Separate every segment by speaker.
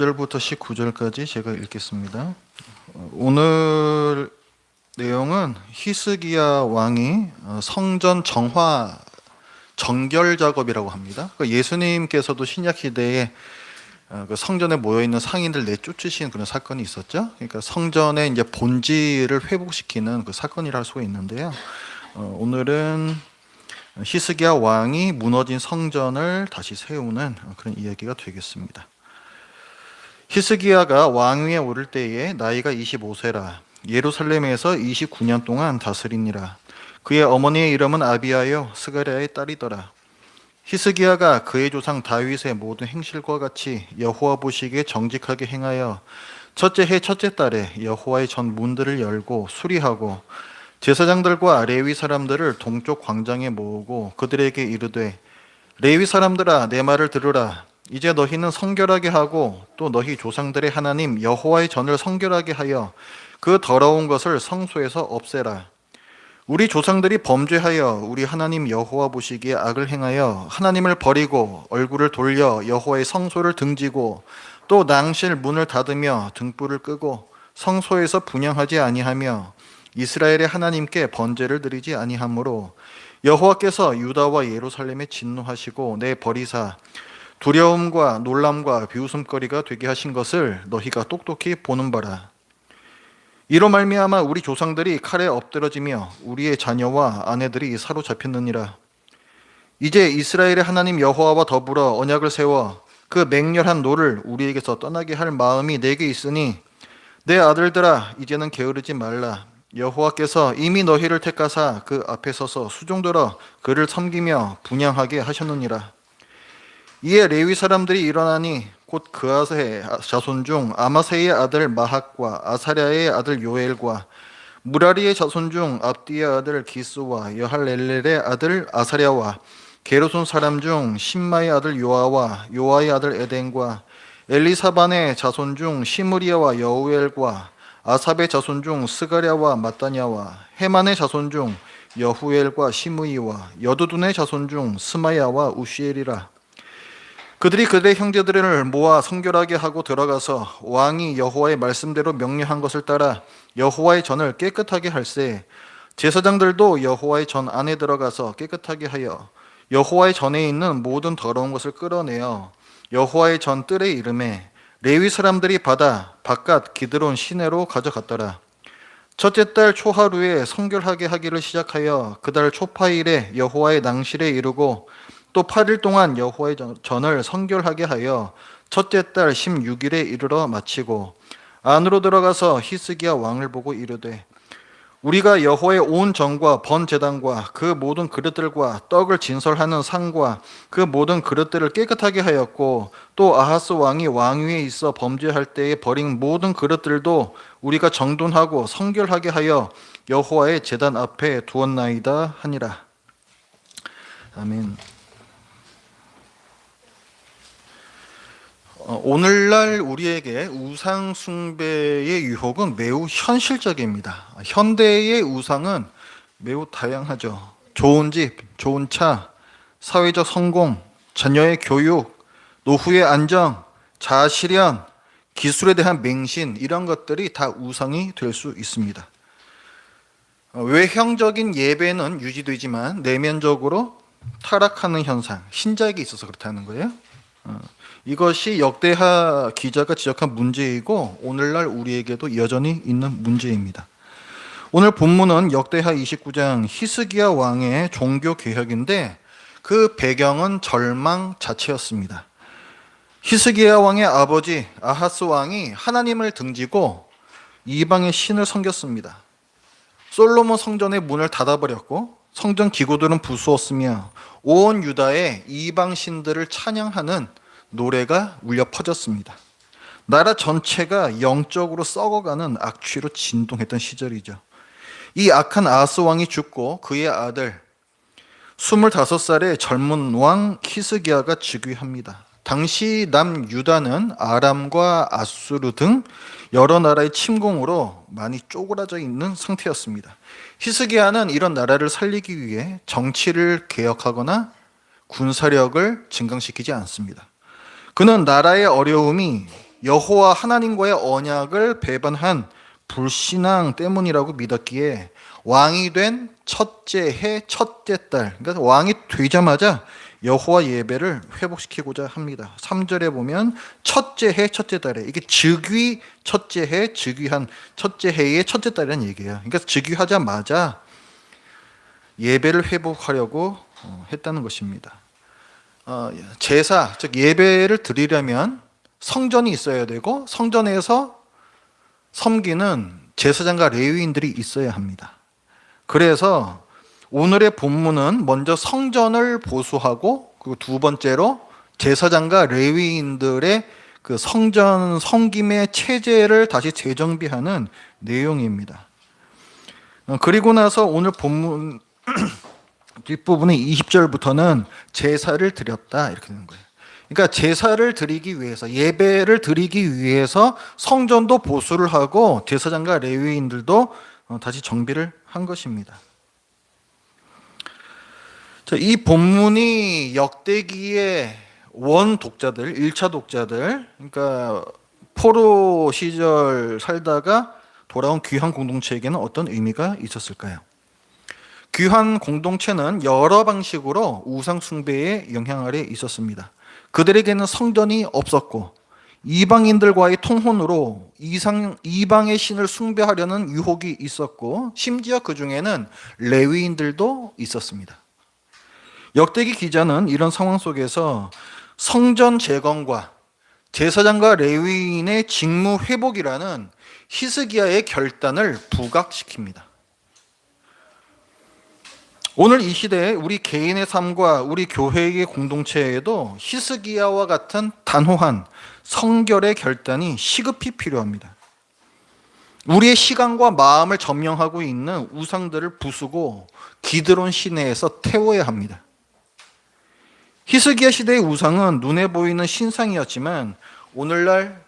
Speaker 1: 1절부터 19절까지 제가 읽겠습니다. 오늘 내용은 히스기야 왕이 성전 정화 정결 작업이라고 합니다. 예수님께서도 신약 시대에 성전에 모여 있는 상인들 내쫓으신 그런 사건이 있었죠. 그러니까 성전의 이제 본질을 회복시키는 그 사건이라 할 수가 있는데요. 오늘은 히스기야 왕이 무너진 성전을 다시 세우는 그런 이야기가 되겠습니다. 히스기야가 왕위에 오를 때에 나이가 25세라 예루살렘에서 29년 동안 다스리니라. 그의 어머니의 이름은 아비야요 스가랴의 딸이더라. 히스기야가 그의 조상 다윗의 모든 행실과 같이 여호와 보시기에 정직하게 행하여 첫째 해 첫째 달에 여호와의 전 문들을 열고 수리하고 제사장들과 레위 사람들을 동쪽 광장에 모으고 그들에게 이르되 레위 사람들아 내 말을 들으라. 이제 너희는 성결하게 하고 또 너희 조상들의 하나님 여호와의 전을 성결하게 하여 그 더러운 것을 성소에서 없애라. 우리 조상들이 범죄하여 우리 하나님 여호와 보시기에 악을 행하여 하나님을 버리고 얼굴을 돌려 여호와의 성소를 등지고 또 낭실 문을 닫으며 등불을 끄고 성소에서 분향하지 아니하며 이스라엘의 하나님께 번제를 드리지 아니하므로 여호와께서 유다와 예루살렘에 진노하시고 내 버리사 두려움과 놀람과 비웃음거리가 되게 하신 것을 너희가 똑똑히 보는 바라. 이로 말미암아 우리 조상들이 칼에 엎드러지며 우리의 자녀와 아내들이 사로잡혔느니라. 이제 이스라엘의 하나님 여호와와 더불어 언약을 세워 그 맹렬한 노를 우리에게서 떠나게 할 마음이 내게 있으니 내 아들들아 이제는 게으르지 말라. 여호와께서 이미 너희를 택하사 그 앞에 서서 수종들어 그를 섬기며 분향하게 하셨느니라. 이에 레위 사람들이 일어나니 곧 그아스의 자손 중 아마세의 아들 마학과 아사랴의 아들 요엘과 무라리의 자손 중 압디의 아들 기스와 여할렐렐의 아들 아사랴와 게르손 사람 중 심마의 아들 요아와 요아의 아들 에덴과 엘리사반의 자손 중 시므리야와 여우엘과 아삽의 자손 중 스가랴와 마따냐와 헤만의 자손 중 여후엘과 시므이와 여두둔의 자손 중 스마야와 우시엘이라. 그들이 그들의 형제들을 모아 성결하게 하고 들어가서 왕이 여호와의 말씀대로 명령한 것을 따라 여호와의 전을 깨끗하게 할세. 제사장들도 여호와의 전 안에 들어가서 깨끗하게 하여 여호와의 전에 있는 모든 더러운 것을 끌어내어 여호와의 전 뜰에 이름에 레위 사람들이 받아 바깥 기드론 시내로 가져갔더라. 첫째 달 초하루에 성결하게 하기를 시작하여 그달 초파일에 여호와의 낭실에 이르고 또 8일 동안 여호와의 전을 성결하게 하여 첫째 달 16일에 이르러 마치고 안으로 들어가서 히스기야 왕을 보고 이르되 우리가 여호와의 온 전과 번 제단과 그 모든 그릇들과 떡을 진설하는 상과 그 모든 그릇들을 깨끗하게 하였고 또 아하스 왕이 왕위에 있어 범죄할 때에 버린 모든 그릇들도 우리가 정돈하고 성결하게 하여 여호와의 제단 앞에 두었나이다 하니라. 아멘. 오늘날 우리에게 우상 숭배의 유혹은 매우 현실적입니다. 현대의 우상은 매우 다양하죠. 좋은 집, 좋은 차, 사회적 성공, 자녀의 교육, 노후의 안정, 자아 실현, 기술에 대한 맹신 이런 것들이 다 우상이 될 수 있습니다. 외형적인 예배는 유지되지만 내면적으로 타락하는 현상, 신작이 있어서 그렇다는 거예요. 이것이 역대하 기자가 지적한 문제이고 오늘날 우리에게도 여전히 있는 문제입니다. 오늘 본문은 역대하 29장 히스기야 왕의 종교 개혁인데 그 배경은 절망 자체였습니다. 히스기야 왕의 아버지 아하스 왕이 하나님을 등지고 이방의 신을 섬겼습니다. 솔로몬 성전의 문을 닫아버렸고 성전 기구들은 부수었으며 온 유다의 이방 신들을 찬양하는 노래가 울려 퍼졌습니다. 나라 전체가 영적으로 썩어가는 악취로 진동했던 시절이죠. 이 악한 아하스 왕이 죽고 그의 아들 25살의 젊은 왕 히스기야가 즉위합니다. 당시 남유다는 아람과 아수르 등 여러 나라의 침공으로 많이 쪼그라져 있는 상태였습니다. 히스기야는 이런 나라를 살리기 위해 정치를 개혁하거나 군사력을 증강시키지 않습니다. 그는 나라의 어려움이 여호와 하나님과의 언약을 배반한 불신앙 때문이라고 믿었기에 왕이 된 첫째 해 첫째 달, 그러니까 왕이 되자마자 여호와 예배를 회복시키고자 합니다. 3절에 보면 첫째 해 첫째 달에, 이게 즉위 첫째 해, 즉위한 첫째 해의 첫째 달이라는 얘기예요. 그러니까 즉위하자마자 예배를 회복하려고 했다는 것입니다. 제사, 즉 예배를 드리려면 성전이 있어야 되고 성전에서 섬기는 제사장과 레위인들이 있어야 합니다. 그래서 오늘의 본문은 먼저 성전을 보수하고, 그리고 두 번째로 제사장과 레위인들의 그 성전 섬김의 체제를 다시 재정비하는 내용입니다. 그리고 나서 오늘 본문 뒷부분의 20절부터는 제사를 드렸다 이렇게 되는 거예요. 그러니까 제사를 드리기 위해서, 예배를 드리기 위해서 성전도 보수를 하고 제사장과 레위인들도 다시 정비를 한 것입니다. 이 본문이 역대기의 원 독자들, 1차 독자들, 그러니까 포로 시절 살다가 돌아온 귀한 공동체에게는 어떤 의미가 있었을까요? 귀한 공동체는 여러 방식으로 우상 숭배의 영향 아래 있었습니다. 그들에게는 성전이 없었고 이방인들과의 통혼으로 이방의 신을 숭배하려는 유혹이 있었고, 심지어 그 중에는 레위인들도 있었습니다. 역대기 기자는 이런 상황 속에서 성전 재건과 제사장과 레위인의 직무 회복이라는 히스기야의 결단을 부각시킵니다. 오늘 이 시대에 우리 개인의 삶과 우리 교회의 공동체에도 히스기야와 같은 단호한 성결의 결단이 시급히 필요합니다. 우리의 시간과 마음을 점령하고 있는 우상들을 부수고 기드론 시내에서 태워야 합니다. 히스기야 시대의 우상은 눈에 보이는 신상이었지만 오늘날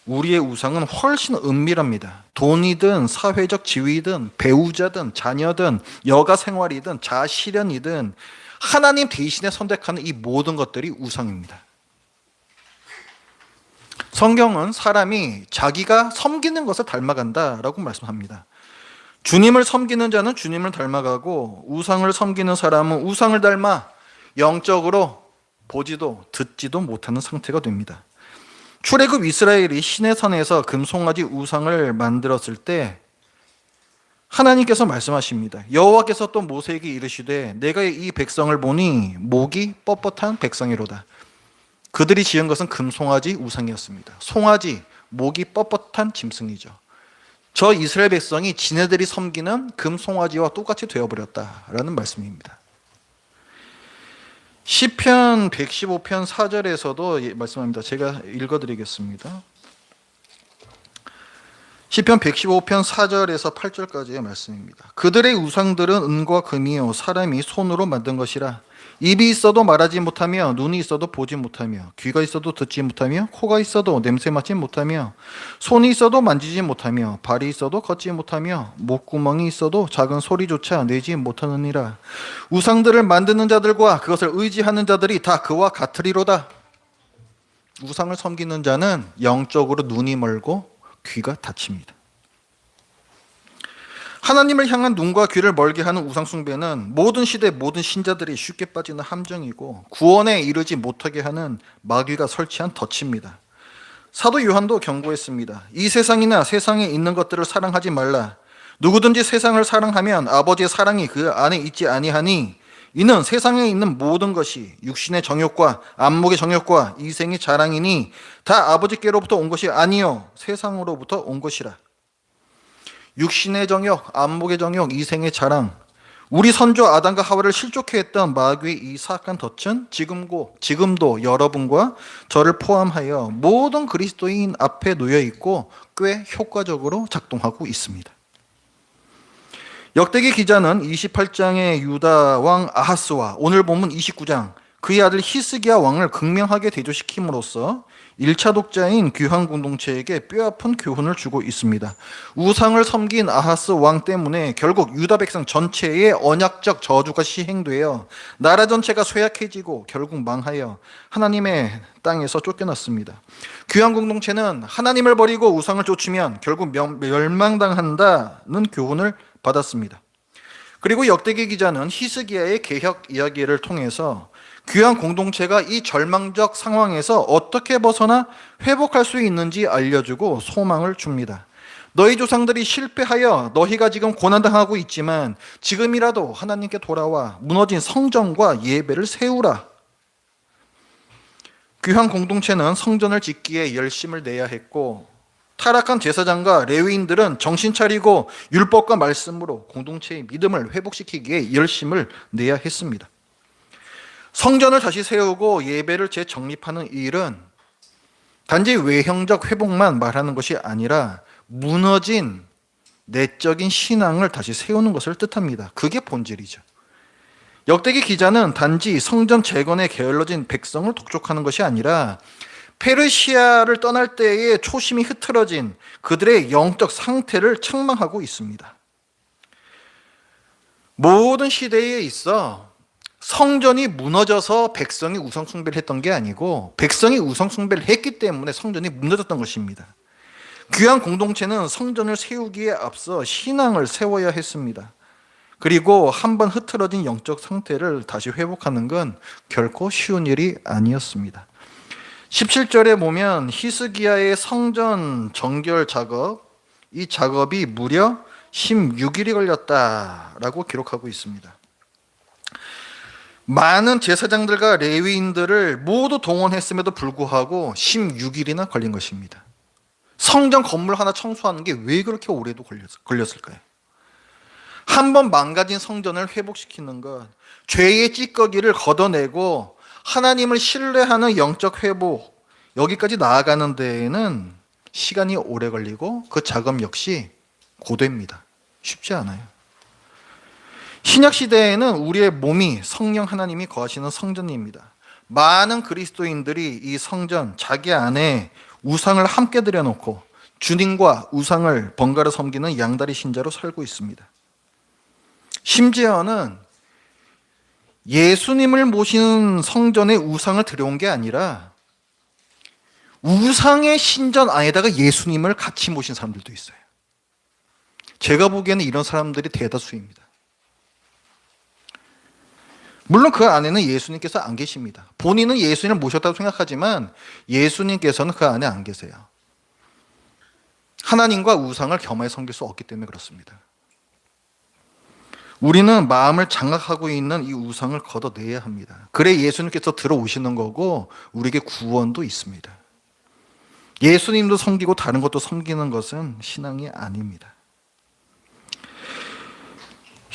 Speaker 1: 우리의 우상은 훨씬 은밀합니다. 돈이든 사회적 지위든 배우자든 자녀든 여가 생활이든 자아실현이든 하나님 대신에 선택하는 이 모든 것들이 우상입니다. 성경은 사람이 자기가 섬기는 것을 닮아간다라고 말씀합니다. 주님을 섬기는 자는 주님을 닮아가고 우상을 섬기는 사람은 우상을 닮아 영적으로 보지도 듣지도 못하는 상태가 됩니다. 출애굽 이스라엘이 시내산에서 금송아지 우상을 만들었을 때 하나님께서 말씀하십니다. 여호와께서 또 모세에게 이르시되 내가 이 백성을 보니 목이 뻣뻣한 백성이로다. 그들이 지은 것은 금송아지 우상이었습니다. 송아지, 목이 뻣뻣한 짐승이죠. 저 이스라엘 백성이 지네들이 섬기는 금송아지와 똑같이 되어버렸다라는 말씀입니다. 시편 115편 4절에서도 말씀합니다. 제가 읽어드리겠습니다. 시편 115편 4절에서 8절까지의 말씀입니다. 그들의 우상들은 은과 금이요 사람이 손으로 만든 것이라. 입이 있어도 말하지 못하며 눈이 있어도 보지 못하며 귀가 있어도 듣지 못하며 코가 있어도 냄새 맡지 못하며 손이 있어도 만지지 못하며 발이 있어도 걷지 못하며 목구멍이 있어도 작은 소리조차 내지 못하느니라. 우상들을 만드는 자들과 그것을 의지하는 자들이 다 그와 같으리로다. 우상을 섬기는 자는 영적으로 눈이 멀고 귀가 닫힙니다. 하나님을 향한 눈과 귀를 멀게 하는 우상 숭배는 모든 시대 모든 신자들이 쉽게 빠지는 함정이고 구원에 이르지 못하게 하는 마귀가 설치한 덫입니다. 사도 요한도 경고했습니다. 이 세상이나 세상에 있는 것들을 사랑하지 말라. 누구든지 세상을 사랑하면 아버지의 사랑이 그 안에 있지 아니하니 이는 세상에 있는 모든 것이 육신의 정욕과 안목의 정욕과 이생의 자랑이니 다 아버지께로부터 온 것이 아니요 세상으로부터 온 것이라. 육신의 정욕, 안목의 정욕, 이생의 자랑, 우리 선조 아담과 하와를 실족해 했던 마귀의 이 사악한 덫은 지금도 여러분과 저를 포함하여 모든 그리스도인 앞에 놓여 있고 꽤 효과적으로 작동하고 있습니다. 역대기 기자는 28장의 유다 왕 아하스와 오늘 본문 29장 그의 아들 히스기야 왕을 극명하게 대조시킴으로써 1차 독자인 귀환 공동체에게 뼈아픈 교훈을 주고 있습니다. 우상을 섬긴 아하스 왕 때문에 결국 유다 백성 전체의 언약적 저주가 시행되어 나라 전체가 쇠약해지고 결국 망하여 하나님의 땅에서 쫓겨났습니다. 귀환 공동체는 하나님을 버리고 우상을 쫓으면 결국 멸망당한다는 교훈을 받았습니다. 그리고 역대기 기자는 히스기야의 개혁 이야기를 통해서 귀환 공동체가 이 절망적 상황에서 어떻게 벗어나 회복할 수 있는지 알려주고 소망을 줍니다. 너희 조상들이 실패하여 너희가 지금 고난당하고 있지만 지금이라도 하나님께 돌아와 무너진 성전과 예배를 세우라. 귀환 공동체는 성전을 짓기에 열심을 내야 했고 타락한 제사장과 레위인들은 정신 차리고 율법과 말씀으로 공동체의 믿음을 회복시키기에 열심을 내야 했습니다. 성전을 다시 세우고 예배를 재정립하는 일은 단지 외형적 회복만 말하는 것이 아니라 무너진 내적인 신앙을 다시 세우는 것을 뜻합니다. 그게 본질이죠. 역대기 기자는 단지 성전 재건에 게을러진 백성을 독촉하는 것이 아니라 페르시아를 떠날 때의 초심이 흐트러진 그들의 영적 상태를 책망하고 있습니다. 모든 시대에 있어 성전이 무너져서 백성이 우상 숭배를 했던 게 아니고 백성이 우상 숭배를 했기 때문에 성전이 무너졌던 것입니다. 귀한 공동체는 성전을 세우기에 앞서 신앙을 세워야 했습니다. 그리고 한번 흐트러진 영적 상태를 다시 회복하는 건 결코 쉬운 일이 아니었습니다. 17절에 보면 히스기야의 성전 정결 작업, 이 작업이 무려 16일이 걸렸다라고 기록하고 있습니다. 많은 제사장들과 레위인들을 모두 동원했음에도 불구하고 16일이나 걸린 것입니다. 성전 건물 하나 청소하는 게 왜 그렇게 오래도 걸렸을까요? 한번 망가진 성전을 회복시키는 것, 죄의 찌꺼기를 걷어내고 하나님을 신뢰하는 영적 회복, 여기까지 나아가는 데에는 시간이 오래 걸리고 그 작업 역시 고됩니다. 쉽지 않아요. 신약 시대에는 우리의 몸이 성령 하나님이 거하시는 성전입니다. 많은 그리스도인들이 이 성전 자기 안에 우상을 함께 들여놓고 주님과 우상을 번갈아 섬기는 양다리 신자로 살고 있습니다. 심지어는 예수님을 모시는 성전에 우상을 들여온 게 아니라 우상의 신전 안에다가 예수님을 같이 모신 사람들도 있어요. 제가 보기에는 이런 사람들이 대다수입니다. 물론 그 안에는 예수님께서 안 계십니다. 본인은 예수님을 모셨다고 생각하지만 예수님께서는 그 안에 안 계세요. 하나님과 우상을 겸하여 섬길 수 없기 때문에 그렇습니다. 우리는 마음을 장악하고 있는 이 우상을 걷어내야 합니다. 그래 예수님께서 들어오시는 거고 우리에게 구원도 있습니다. 예수님도 섬기고 다른 것도 섬기는 것은 신앙이 아닙니다.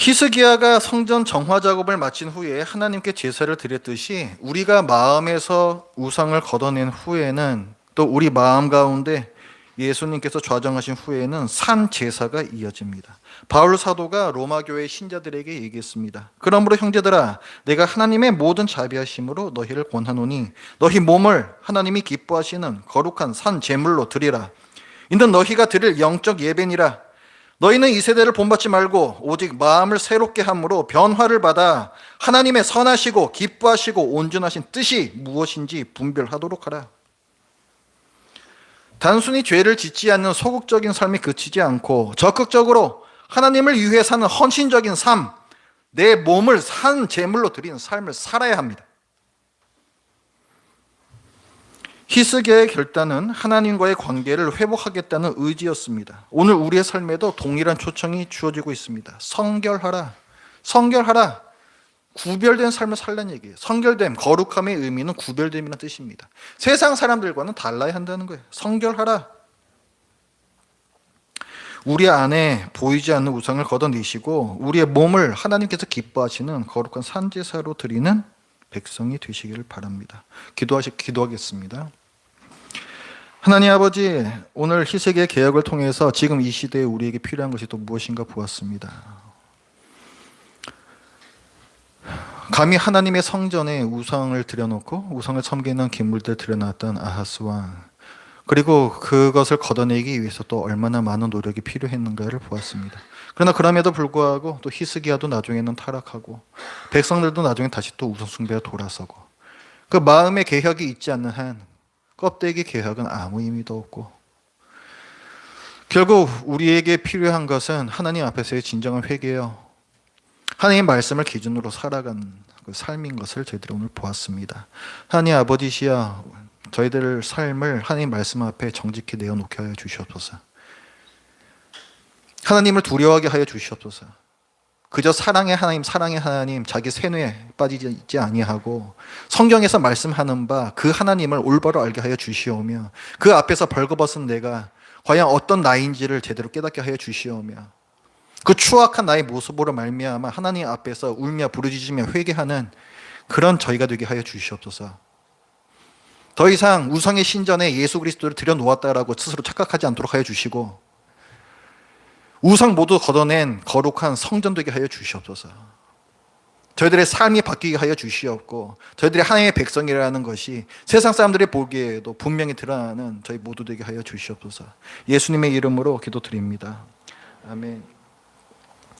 Speaker 1: 히스기야가 성전 정화 작업을 마친 후에 하나님께 제사를 드렸듯이 우리가 마음에서 우상을 걷어낸 후에는 또 우리 마음 가운데 예수님께서 좌정하신 후에는 산 제사가 이어집니다. 바울 사도가 로마 교회 신자들에게 얘기했습니다. 그러므로 형제들아 내가 하나님의 모든 자비하심으로 너희를 권하노니 너희 몸을 하나님이 기뻐하시는 거룩한 산 제물로 드리라. 이는 너희가 드릴 영적 예배니라. 너희는 이 세대를 본받지 말고 오직 마음을 새롭게 함으로 변화를 받아 하나님의 선하시고 기뻐하시고 온전하신 뜻이 무엇인지 분별하도록 하라. 단순히 죄를 짓지 않는 소극적인 삶이 그치지 않고 적극적으로 하나님을 위해 사는 헌신적인 삶, 내 몸을 산 제물로 드리는 삶을 살아야 합니다. 히스기야의 결단은 하나님과의 관계를 회복하겠다는 의지였습니다. 오늘 우리의 삶에도 동일한 초청이 주어지고 있습니다. 성결하라. 성결하라. 구별된 삶을 살라는 얘기예요. 성결됨, 거룩함의 의미는 구별됨이라는 뜻입니다. 세상 사람들과는 달라야 한다는 거예요. 성결하라. 우리 안에 보이지 않는 우상을 걷어내시고 우리의 몸을 하나님께서 기뻐하시는 거룩한 산제사로 드리는 백성이 되시기를 바랍니다. 기도하겠습니다. 하나님 아버지, 오늘 히스기야의 개혁을 통해서 지금 이 시대에 우리에게 필요한 것이 또 무엇인가 보았습니다. 감히 하나님의 성전에 우상을 들여놓고 우상을 섬기는 기물들 들여놨던 아하스 왕, 그리고 그것을 걷어내기 위해서 또 얼마나 많은 노력이 필요했는가를 보았습니다. 그러나 그럼에도 불구하고 또 히스기야도 나중에는 타락하고 백성들도 나중에 다시 또 우상 숭배에 돌아서고, 그 마음의 개혁이 있지 않는 한 껍데기 개혁은 아무 의미도 없고, 결국 우리에게 필요한 것은 하나님 앞에서의 진정한 회개요, 하나님 말씀을 기준으로 살아가는 그 삶인 것을 저희들이 오늘 보았습니다. 하나님 아버지시여, 저희들 삶을 하나님 말씀 앞에 정직히 내어놓게 하여 주시옵소서. 하나님을 두려워하게 하여 주시옵소서. 그저 사랑의 하나님, 자기 세뇌에 빠지지 아니하고 성경에서 말씀하는 바 그 하나님을 올바로 알게 하여 주시오며, 그 앞에서 벌거벗은 내가 과연 어떤 나인지를 제대로 깨닫게 하여 주시오며, 그 추악한 나의 모습으로 말미암아 하나님 앞에서 울며 부르짖으며 회개하는 그런 저희가 되게 하여 주시옵소서. 더 이상 우상의 신전에 예수 그리스도를 들여놓았다라고 스스로 착각하지 않도록 하여 주시고, 우상 모두 걷어낸 거룩한 성전 되게 하여 주시옵소서. 저희들의 삶이 바뀌게 하여 주시옵고, 저희들이 하나님의 백성이라는 것이 세상 사람들이 보기에도 분명히 드러나는 저희 모두 되게 하여 주시옵소서. 예수님의 이름으로 기도드립니다. 아멘.